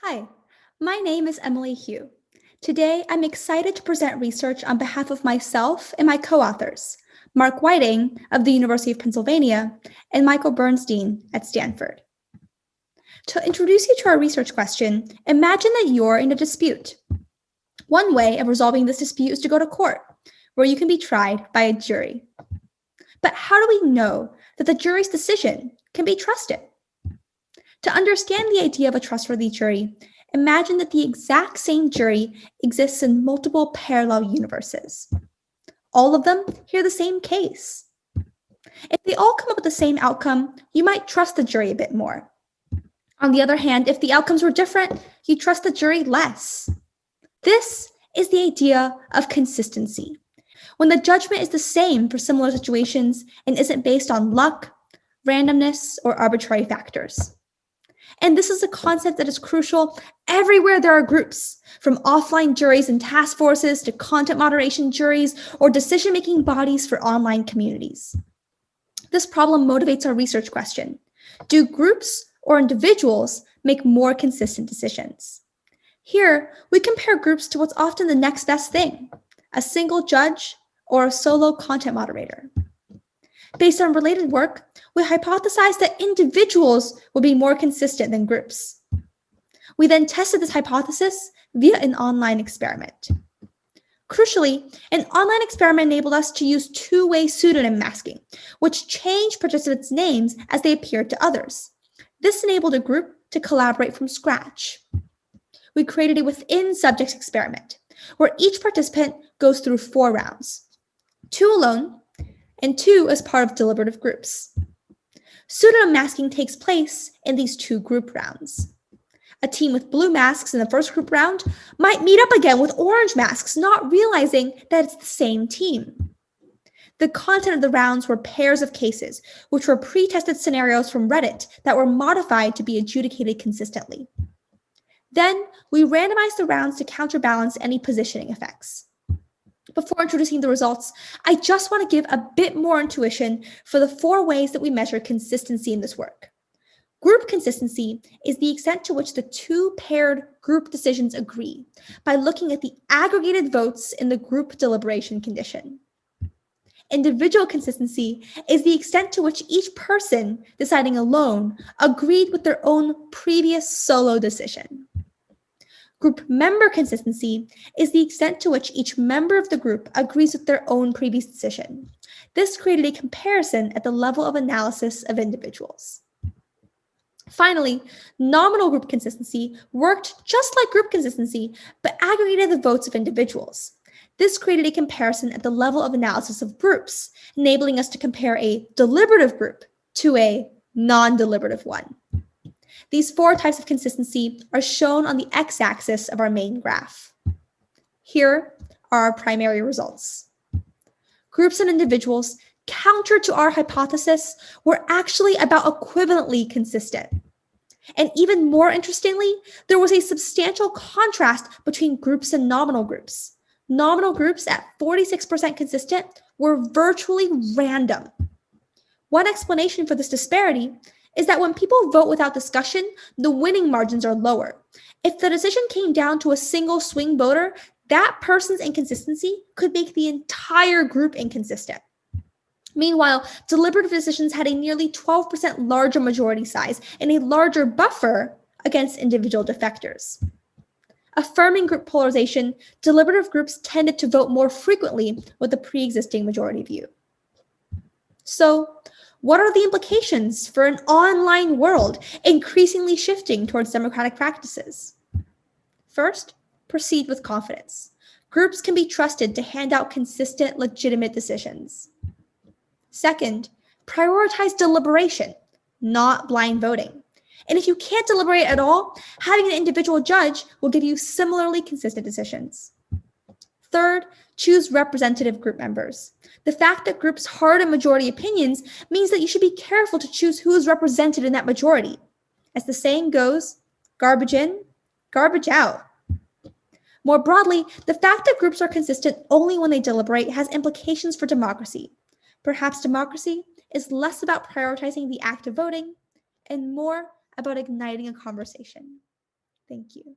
Hi, my name is Emily Hugh. Today, I'm excited to present research on behalf of myself and my co-authors, Mark Whiting of the University of Pennsylvania and Michael Bernstein at Stanford. To introduce you to our research question, imagine that you're in a dispute. One way of resolving this dispute is to go to court, where you can be tried by a jury. But how do we know that the jury's decision can be trusted? To understand the idea of a trustworthy jury, imagine that the exact same jury exists in multiple parallel universes. All of them hear the same case. If they all come up with the same outcome, you might trust the jury a bit more. On the other hand, if the outcomes were different, you trust the jury less. This is the idea of consistency, when the judgment is the same for similar situations and isn't based on luck, randomness, or arbitrary factors. And this is a concept that is crucial everywhere there are groups, from offline juries and task forces to content moderation juries or decision-making bodies for online communities. This problem motivates our research question. Do groups or individuals make more consistent decisions? Here, we compare groups to what's often the next best thing, a single judge or a solo content moderator. Based on related work, we hypothesized that individuals would be more consistent than groups. We then tested this hypothesis via an online experiment. Crucially, an online experiment enabled us to use two-way pseudonym masking, which changed participants' names as they appeared to others. This enabled a group to collaborate from scratch. We created a within-subjects experiment, where each participant goes through 4 rounds, 2 alone, and 2 as part of deliberative groups. Pseudonym masking takes place in these 2 group rounds. A team with blue masks in the first group round might meet up again with orange masks, not realizing that it's the same team. The content of the rounds were pairs of cases, which were pre-tested scenarios from Reddit that were modified to be adjudicated consistently. Then, we randomized the rounds to counterbalance any positioning effects. Before introducing the results, I just want to give a bit more intuition for the 4 ways that we measure consistency in this work. Group consistency is the extent to which the 2 paired group decisions agree by looking at the aggregated votes in the group deliberation condition. Individual consistency is the extent to which each person deciding alone agreed with their own previous solo decision. Group member consistency is the extent to which each member of the group agrees with their own previous decision. This created a comparison at the level of analysis of individuals. Finally, nominal group consistency worked just like group consistency, but aggregated the votes of individuals. This created a comparison at the level of analysis of groups, enabling us to compare a deliberative group to a non-deliberative one. These 4 types of consistency are shown on the x-axis of our main graph. Here are our primary results. Groups and individuals, counter to our hypothesis, were actually about equivalently consistent. And even more interestingly, there was a substantial contrast between groups and nominal groups. Nominal groups at 46% consistent were virtually random. One explanation for this disparity is that when people vote without discussion, the winning margins are lower. If the decision came down to a single swing voter, that person's inconsistency could make the entire group inconsistent. Meanwhile, deliberative decisions had a nearly 12% larger majority size and a larger buffer against individual defectors. Affirming group polarization, deliberative groups tended to vote more frequently with the pre-existing majority view. So, what are the implications for an online world increasingly shifting towards democratic practices? First, proceed with confidence. Groups can be trusted to hand out consistent, legitimate decisions. Second, prioritize deliberation, not blind voting. And if you can't deliberate at all, having an individual judge will give you similarly consistent decisions. Third, choose representative group members. The fact that groups harden majority opinions means that you should be careful to choose who is represented in that majority. As the saying goes, garbage in, garbage out. More broadly, the fact that groups are consistent only when they deliberate has implications for democracy. Perhaps democracy is less about prioritizing the act of voting and more about igniting a conversation. Thank you.